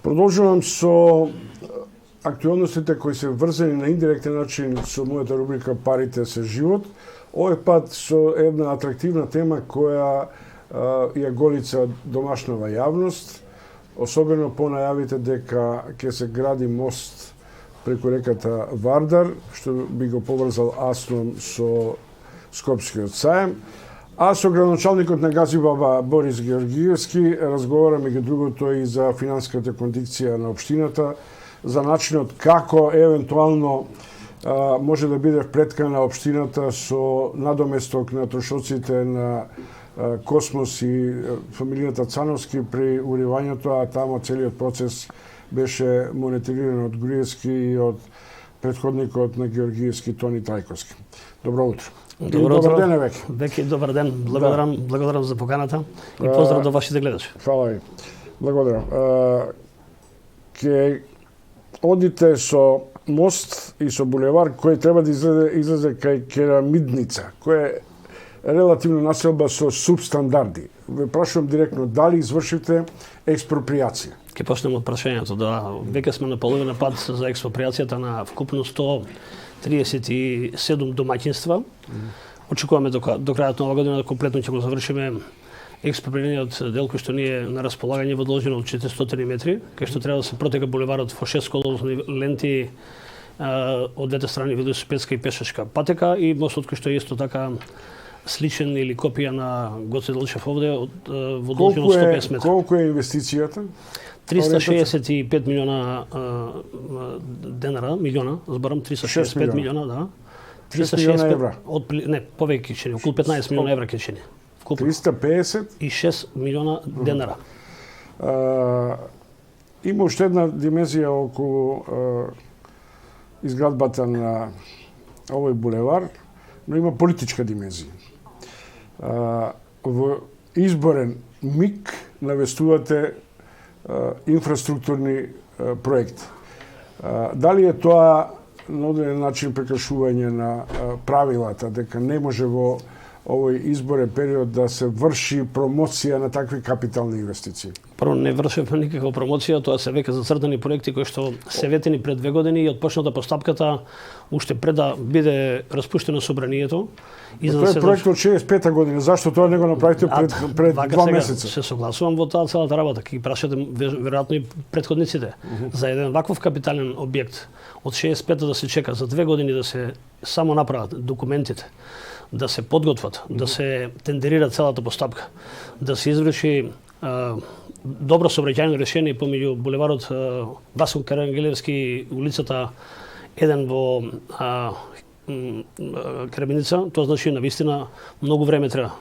Продолжувам со актуелностите кои се врзани на индиректен начин со мојата рубрика Парите се живот. Овој пат со една атрактивна тема која ја голица домашнава јавност, особено по најавите дека ќе се гради мост преку реката Вардар, што би го поврзал Аслом со Скопскиот саем. А со градоначалникот на Газибаба Борис Георгиевски разговараме меѓу другото и за финансиската кондиција на општината, за начинот како евентуално може да биде вплеткана општината со надоместок на трошоците на Космос и фамилијата Цановски при уривањето, а тамо целиот процес беше мониториран од Груевски и од претходникот на Георгиевски Тони Трајковски. Добро утро. Добар ден, Веки. Веки, добар ден. Благодарам за поканата и поздрав до вашите гледачи. Фала ви. Благодарам. Ке одите со мост и со булевар кој треба да излезе кај Керамидница, која е релативно населба со субстандарди. Ве прашувам директно, дали извршивте експроприација? Ке почнем од прашањето, да. Веќе сме на половина пат за експроприацијата на вкупно 137 домаќинства. Очекуваме до крајот на оваа година да комплетно ќе го завршиме експроприираниот дел кој што ни е на располагање во должина од 400 метри, кај што треба да се протека булеварот во 6 коловни ленти од двете страни велосипедска и пешачка патека и мостот кој што е исто така сличен или копија на Гоце Делчев овде во должина од 150 метри. Колку е инвестицијата? 365 милиона, зборам 365 милиона, да. 6 милиона евра. Не, повеќе ќе ни, околу 15 милиона евра ќе ни. 350 и 6 милиона денара. Има уште една димензија околу изградбата на овој булевар, но има политичка димензија. Во изборен миг навестувате инфраструктурни проекти. Дали е тоа на одреден начин прекршување на правилата, дека не може во овој изборен период да се врши промоција на такви капитални инвестиции? Прво, не вршевме никаква промоција, тоа се веќе зацртани проекти кои што се ветени пред 2 години и отпочната постапката уште пред да биде распуштено собранието. И тоа е проект од 65-та година, зашто тоа не го направите пред 2 месеца? Се согласувам во таа целата работа, ќе прашате веројатно и претходниците. За еден ваков капитален објект од 65-та да се чека за 2 години да се само направат документите, да се подготват, да се тендерира целата постапка, да се изврши добро сообраќајно решение помеѓу булеварот Васил Карангелевски и улицата 1 во Карабиница, тоа значи навистина многу време треба.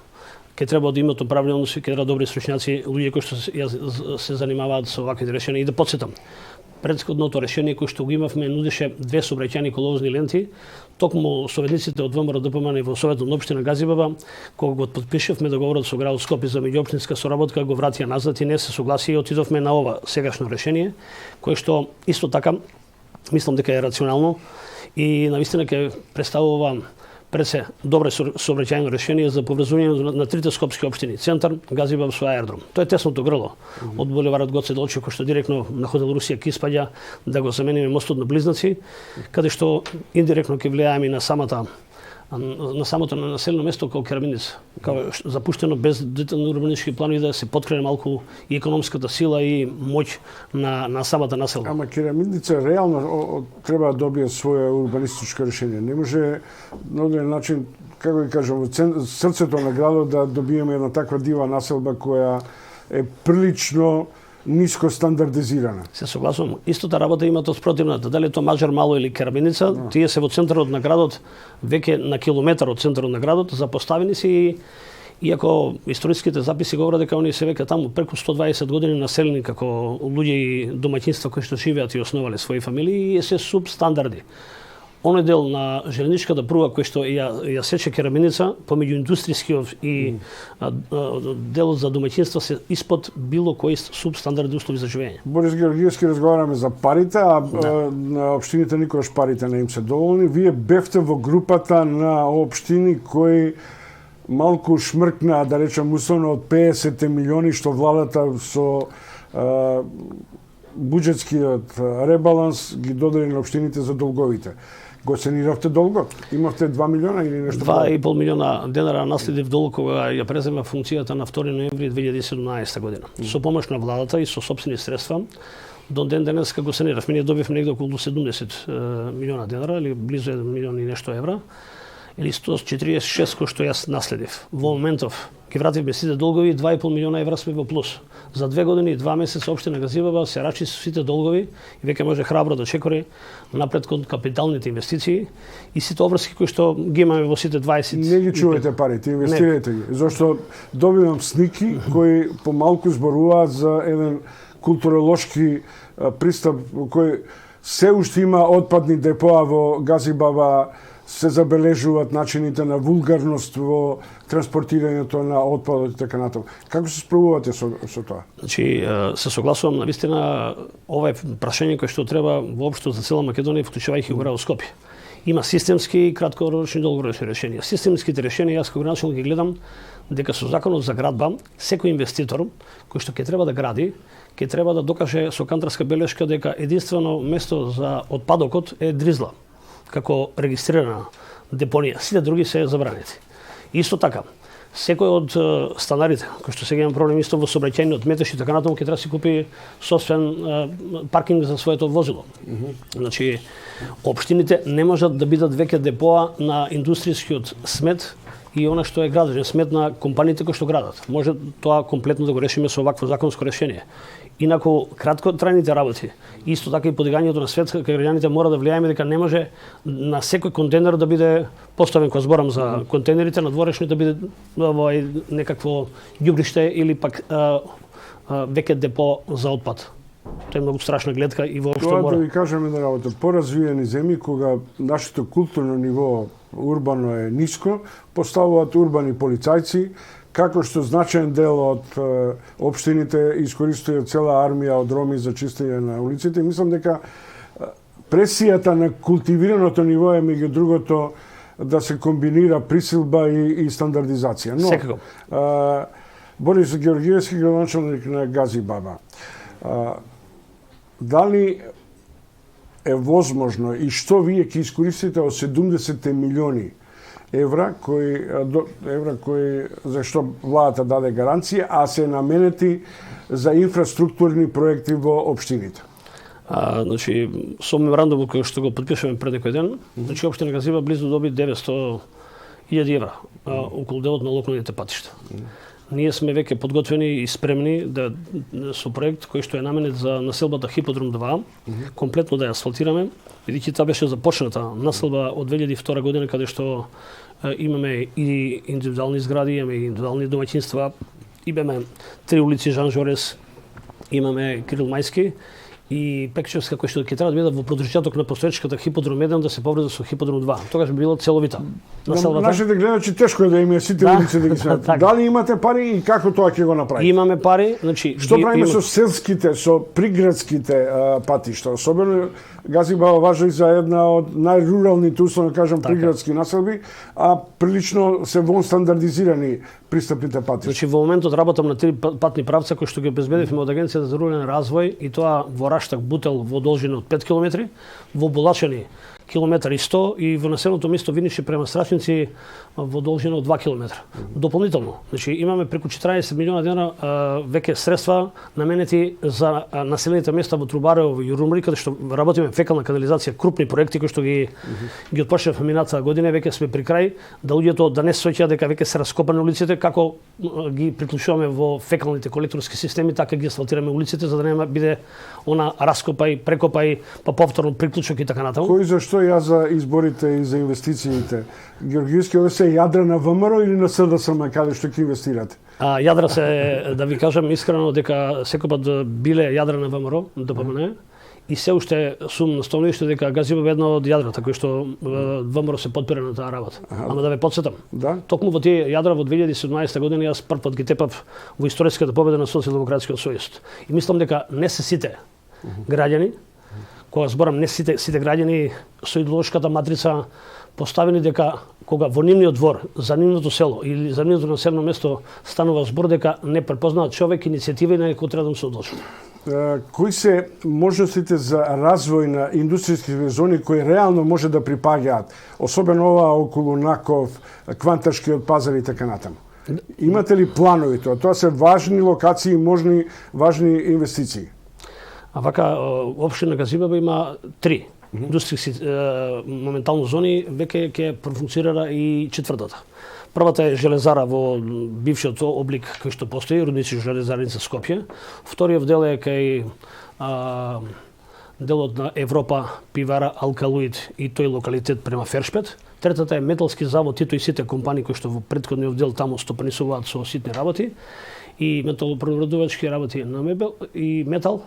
Ке треба да имат управлjeност, ке треба добри стручњаци, луѓе кои што се занимаваат со вакви решенија. И да потсетам, претходното решение кој што го имавме нудеше 2 сообраќајни коловозни ленти. Токму советниците од ВМРО ДПМН во Советот на општина Газибаба, кога го подпишевме договорот со градот Скопје за меѓуопштинска соработка, го вратија назад и не се согласи и отидовме на ова сегашно решение, кое што исто така мислам дека е рационално и навистина ќе представува пред се добро сообраќајно решение за поврзување на трите скопски општини: Центар, Газибаб со аеродром. Тоа е тесното грло од булеварот Гоце Делчев, кој што директно на хотел Русија ки испаѓа, да го замениме мостот на Близнаци, каде што индиректно ќе влијаеме на самото населено место како Керамидница, како запуштено без детални урбанистички планови, да се подкрени малку и економската сила и моќ на самата населба. Ама Керамидница реално треба да добие своја урбанистичко решение. Не може на одреден начин, како да кажам, во срцето на градот да добиеме една таква дива населба која е прилично ниско стандардизирана. Се согласувам. Истата работа има тоа спротивната. Дали е тоа Мажар Мало или Карабиница, тие се во центарот на градот, веќе на километар од центарот на градот, запоставени си, иако историските записи говорат дека оние се веќе таму преку 120 години населени како луѓе и домаќинства кои што живеат и основале своји фамилии и се субстандарди. Оној дел на железничката пруга кој што ја сече Керамидница помеѓу индустријскиот и делот за домаќинства се испод било кои субстандарди услови за живење. Борис Георгиевски, разговараме за парите, а на општините никогаш парите не им се доволни. Вие бевте во групата на општини кои малку шмркнаа, да речем условно, од 50 милиони што владата со буџетскиот ребаланс ги додели на општините за долговите. Го саниравте долго? Имавте 2 милиона или нешто? 2,5 милиона денара наследив долг кога ја презема функцијата на 2 ноември 2017 година. Со помош на владата и со сопствени средства, до ден денеска го санирав. Ние добивме негде околу 70 милиона денара или близу 1 милион и нешто евра, или 146 кој што јас наследив. Во моментов ќе вративме сите долгови, 2,5 милиона евра сме во плюс. За 2 години и 2 месеца општина Газибаба се рачи со сите долгови и веќе може храбро да чекори напред кон капиталните инвестиции и сите обврски кои што ги имаме во сите 20. Не ги чувате парите, инвестирате ги. Зашто добивам сники кои помалку зборуваат за еден културолошки пристап кој се уште има отпадни депоа во Газибаба, се забележуваат начините на вулгарност во транспортирањето на отпадот и така натаму. Како се справувате со тоа? Значи, се согласувам на вистина, ова е прашање кое што треба воопшто за цела Македонија, вклучувајќи град Скопје. Има системски и краткорочни и долгорочни решенија. Системските решенија јас како градоначелник ги гледам дека со законот за градба секој инвеститор кој што ќе треба да гради, ќе треба да докаже со кантарска белешка дека единствено место за отпадокот е Дризла како регистрирана депонија. Сите други се забранети. Исто така, секој од станарите, кој што сега има проблем исто во сообраќајниот метеж и така натаму, ќе треба да си купи собствен паркинг за своето возило. Значи, општините не можат да бидат веќе депоа на индустријскиот смет и она што е граден смет на компаниите кои што градат. Може тоа комплетно да го решиме со вакво законско решение. Инаку краткотрајните работи, исто така и подигањето на свет кај граѓаните мора да влијаеме дека не може на секој контейнер да биде поставен, кога зборам за контейнерите надворешни, да биде некакво ѓубриште или пак веќе депо за отпад. Тоа е многу страшна гледка и воопшто мора. Тоа да ви кажеме на работа, поразвиени земји кога нашето културно ниво урбано е ниско, поставуваат урбани полицајци, како што значаен дел од општините искористуваат цела армија од роми за чистење на улиците. Мислам дека пресијата на култивираното ниво е меѓу другото да се комбинира присилба и стандардизација. Но, секако. Борис Георгиевски, градоначелник на Газибаба. Дали е возможно и што вие ќе искористите од 70 милиони евра кои за што владата даде гаранција, а се наменети за инфраструктурни проекти во општините? Значи, со меморандумот кој што го подпишуваме пред некој ден, значи општина Газиба близу доби 900.000 евра, околу делот на локалните патишта. Ние сме веќе подготвени и спремни со проект кој што е наменет за населбата Хиподром 2, комплетно да ја асфалтираме, бидејќи таа беше започната населба од 2002 година, каде што имаме и индивидуални згради, имаме и индивидуални домаќинства, имаме 3 улици Жан Жорес, имаме Кирил Мајски и Пекчевска, кој што ќе треба да бидат во продолжеток на постоечката Хиподром 1 да се поврза со Хиподром 2. Тогаш би било целовита населбата. Нашите гледачи тешко е да има сите улици да ги знаат. Дали имате пари и како тоа ќе го направите? Имаме пари, значи што правиме со селските, со приградските патишта, особено Газибаба важи за една од најруралните, условно кажам, приградски населби, а прилично се вон стандардизирани пристапните патишта. Значи во моментот работам на 3 патни правца кои што ги обезбедивме од Агенцијата за рурален развој и тоа во Раштак Бутел во должина од 5 км, во Булачани километар и 100 и во населеното место Винише према Страшници во должина од 2 км. Дополнително, значи имаме преку 40 милиона денара веќе средства наменети за населените места во Трубарево и Јурумли, каде што работиме фекална канализација, крупни проекти кои што ги отпочнавме минатата година, веќе сме при крај, да луѓето да не се сеќаат дека веќе се раскопани улиците, како ги приклучуваме во фекалните колекторски системи, така ги асфалтираме улиците за да нема биде она раскопај, прекопај, па повторно приклучок и така натаму. Кој зашто ја за изборите и за инвестициите? Георгиевски, ове се јадра на ВМРО или на СДСМ, каде што ќе инвестирате? Јадра се, да ви кажам искрено, дека секој пат биле јадра на ВМРО, ДПМН, и се уште сум на становиште дека Газибаба е една од јадрата кои што ВМРО се подпира на таа работа. Ама да ве подсетам. Да? Токму во тие јадра во 2017 година јас прв пат ги тепав во историската победа на Социјалдемократскиот сојуз. И мислам дека не се сите граѓани, кога зборам не сите граѓани со идеолошката матрица поставени дека кога во нивниот двор, за нивното село или за нивното населено место станува збор дека не препознаат човек, иницијатива и на некој треба да му се одлучи. кои се можностите за развој на индустријски зони кои реално може да припаѓаат, особено ова околу Наков, Квантарскиот пазар и така натаму? Имате ли планови тоа? Тоа се важни локации, важни инвестиции. А вака, општина Газибаба има 3 индустријски моментално зони, веќе ќе профункционира и четвртата. Првата е железара во бившиот облик кој што постои, Рудници железарница Скопје. Вториот дел е кај делот на Европа, пивара Алкалоид и тој локалитет према Фершпет. Третата е металски завод, и сите компании кои што во претходниот дел таму стопанисуваат со ситни работи и металопреработувачки работи на мебел и метал.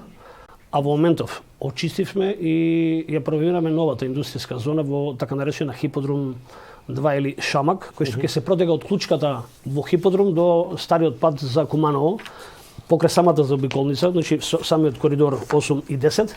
А во моментов очистивме и ја провираме новата индустријска зона во така наречена Хиподрум 2 или Шамак, кој што ќе се протега од клучката во Хиподрум до стариот пат за Куманово, покрај самата заобиколница, значи самиот коридор 8 и 10,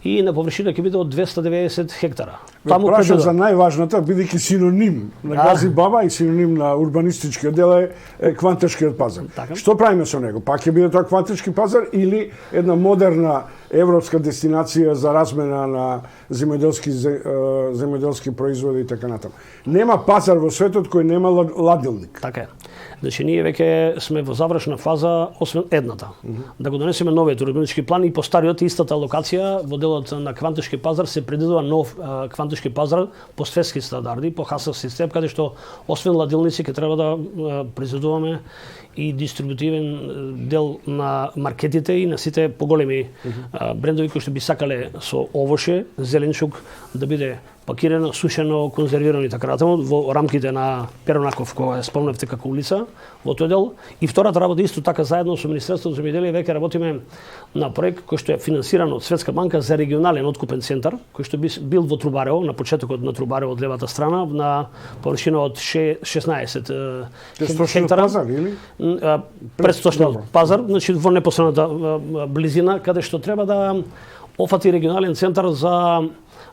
и на површина ќе биде од 290 хектара. Таму прашав за најважната, бидејќи синоним на Газибаба и синоним на урбанистичкиот дел е Квантарскиот пазар. Така. Што правиме со него? Пак ќе биде тоа Квантарски пазар или една модерна европска дестинација за размена на земјоделски производи и така натаму. Нема пазар во светот кој нема ладилник. Така е. Значи ние веќе сме во завршна фаза, освен едната. Да го донесеме новиот урбанистички план и по стариот истата локација во делот на Квантарски пазар се предвидува нов Квантарски пазар по светски стандарди, по ХАСА систем, каде што освен ладилници ќе треба да произведуваме и дистрибутивен дел на маркетите и на сите поголеми брендови кои што би сакале со овоше, зеленчук да биде пакирано, сушено, конзервирано и така натаму во рамките на Перонаков, која спомнавте како улица, во тој дел. И втората работа исто така заедно со Министерството за земјоделие веќе работиме на проект кој што е финансиран од Светска банка за регионален откупен центар, кој што бил во Трубарево, на почетокот на Трубарево од левата страна, на површина од 16 хектара. Пазар, или? Предсточниот пазар, значи во непосредната близина, каде што треба да офати регионален центар за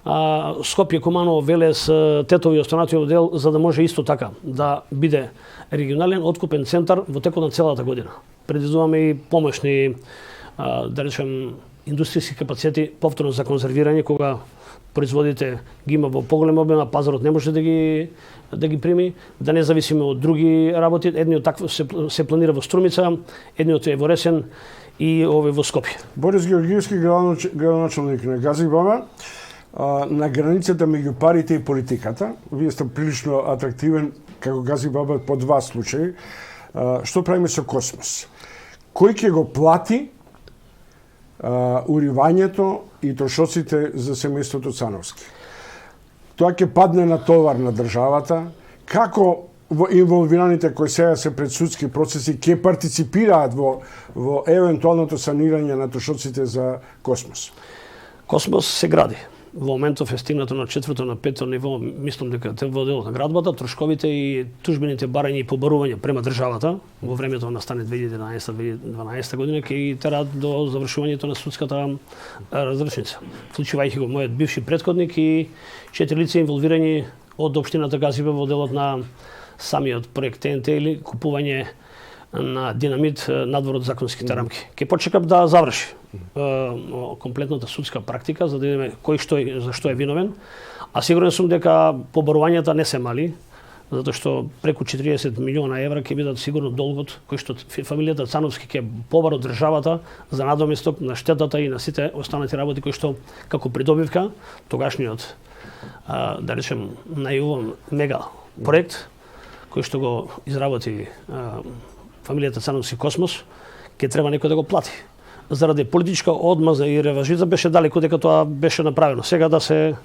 Скопје, Куманово, Велес, Тетово и останатиот дел, за да може исто така да биде регионален откупен центар во текот на целата година. Предвидуваме и помошни, да речем, индустријски капацитети повторно за конзервирање, кога производите ги има во поголем обем, а пазарот не може да ги прими, да не зависиме од други работи. Едниот такво се планира во Струмица, едниот е во Ресен и овој во Скопје. Борис Георгиевски, градоначалник на Газибаба, на границата меѓу парите и политиката. Вие сте прилично атрактивен како Газибаба по два случаи. Што правиме со Космос? Кој ќе го плати уривањето и трошоците за семејството Цановски? Тоа ќе падне на товар на државата. Како инволвираните кои сега се пред судски процеси ќе партиципираат во евентуалното санирање на трошоците за Космос? Космос се гради. Во моментов е стигнато на 4-то, на 5-то ниво, мислам дека во делот на градбата, трошковите и тужбените барања и побарувања према државата во времето на стане 2011-2012 година ќе тераат до завршувањето на судската разрешница. Вклучувајќи го мојот бивши претходник и 4 лица инволвирани од општината Газибаба во делот на самиот проект ТНТ или купување на динамит надвор од законските рамки. Ке почекам да заврши комплетната судска практика, за да видиме кој што е, за што е виновен. А сигурен сум дека побарувањата не се мали, затоа што преку 40 милиона евра ќе бидат сигурно долгот кој што фамилијата Цановски ќе побара од државата за надоместок на штетата и на сите останати работи кои што како придобивка тогашниот да речем најувам мега проект кој што го изработи фамилијата Цановски Космос, ќе треба некој да го плати. Заради политичка одмаза и реванжизам беше далеко дека тоа беше направено. Сега да се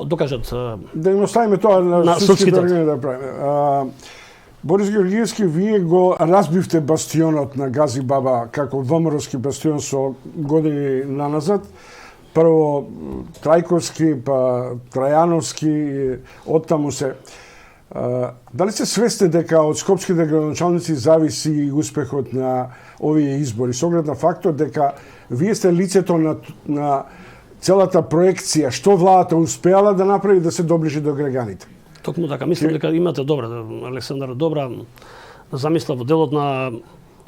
докажат да им оставиме тоа на судските органи да правиме. Борис Георгиевски, вие го разбивте бастионот на Газибаба како ВМРО-ски бастион со години наназад. Прво Трајковски, па Трајановски, оттаму се. Дали сте свесни дека од скопските градоначалници зависи и успехот на овие избори, со оглед на фактот дека вие сте лицето на целата проекција, што владата успеала да направи да се доближи до граѓаните? Токму така, мислам дека имате добра, Александар, добра замисла во делот на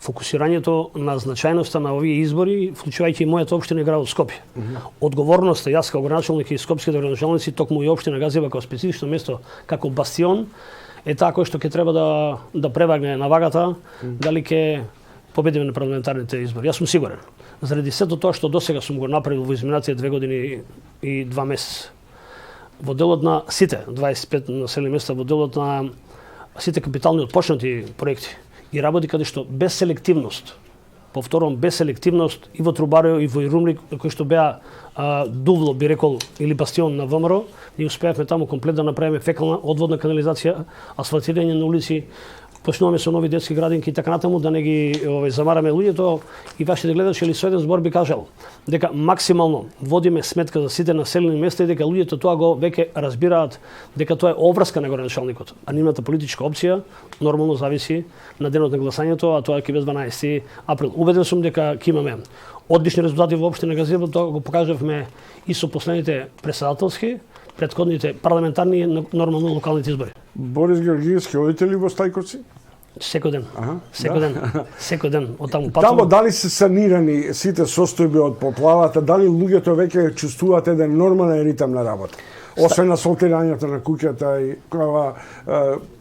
фокусирањето на значајноста на овие избори, вклучувајќи и мојата општина и градот Скопје. Одговорноста, јас како градоначалник и скопските градоначалници, токму и општина Газиева како специфично место, како бастион, е таа кој што ќе треба да превагне на вагата, дали ќе победиме на парламентарните избори. Јас сум сигурен. Заради сето тоа што досега сум го направил во изминатите 2 години и 2 месеца. Во делот на сите 25 населени места, во делот на сите капитални отпочнати проекти и работи каде што без селективност, повторувам, без селективност и во Трубарево и во Ирумлик, кои што беа дувло, би рекол, или бастион на ВМРО, ние успеавме таму комплет да направиме фекална одводна канализација, асфалтирање на улици, почнуваме со нови детски градинки и така натаму, да не ги замараме луѓето. И вашите гледачи или со еден збор би кажал дека максимално водиме сметка за сите населени места и дека луѓето тоа го веќе разбираат дека тоа е обврска на градоначалникот. А нивната политичка опција нормално зависи на денот на гласањето, а тоа ќе биде 12 април. Убеден сум дека ќе имаме одлични резултати во општина Газиево, тоа го покажавме и со последните председателски, претходните парламентарни и нормално локалните избори. Борис Георгиевски, одите ли во Стајковци? Секој ден. Секој ден. Оттаму Тамо дали се санирани сите состојби од поплавата, дали луѓето веќе чувствуваат еден нормален ритам на работа? Освен асфалтирањето на куќата и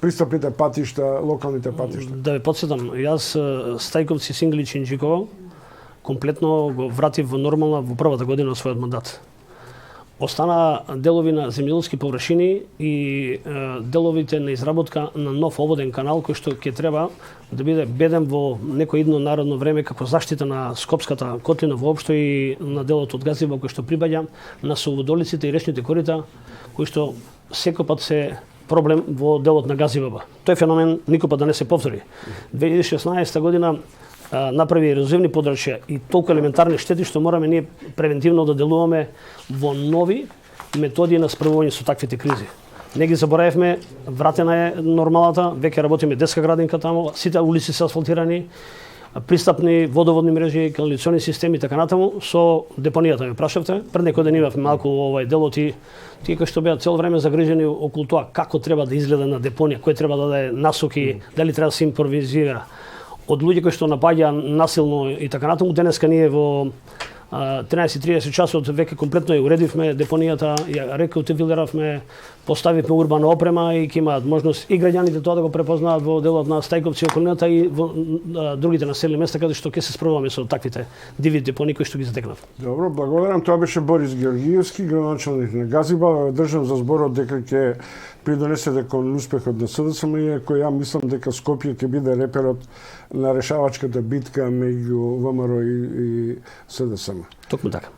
пристапните патишта, локалните патишта. Да ве потсетам, јас Стајковци, Синглич и Инџиково комплетно го вратив во нормална во првата година од својот мандат. Остана делови на земјоделски површини и деловите на изработка на нов оводен канал кој што ќе треба да биде беден во некој идно народно време како заштита на Скопската котлина воопшто и на делот од Газиево кој што прибаѓа на соводолиците и речните корита кои што секој пат се проблем во делот на Газиево. Тој феномен никогаш да не се повтори. 2016 година направи ерозивни подрачја и толку елементарни штети што мораме ние превентивно да делуваме во нови методи на справување со таквите кризи. Не ги заборавивме, вратена е нормалата, веќе работиме детска градинка таму, сите улици се асфалтирани, пристапни водоводни мрежи, канализациони системи и така натаму. Со депонијата ме прашавте, пред некој ден имавме малку делот и тие кои што беа цело време загрижени околу тоа како треба да изгледа на депонија, кој треба да даде насоки, дали треба да се импровизира од луѓе кои што напаѓа насилно и така натаму. Денеска ние во 13:30 часот веќе комплетно ја уредивме депонијата, ја рекултивиравме, поставивме урбана опрема и ќе имаат можност и граѓаните тоа да го препознаат во делот на Стајковци и околината и во другите населени места каде што ќе се справуваме со таквите диви депонии кои што ги затекнав. Добро, благодарам. Тоа беше Борис Георгиевски, градоначалник на Газиево. Држам за зборот дека ќе придонесе кон успехот на СДСМ, иако ја мислам дека Скопје ќе биде реперот на решавачката битка меѓу ВМРО и СДСМ. Токму така.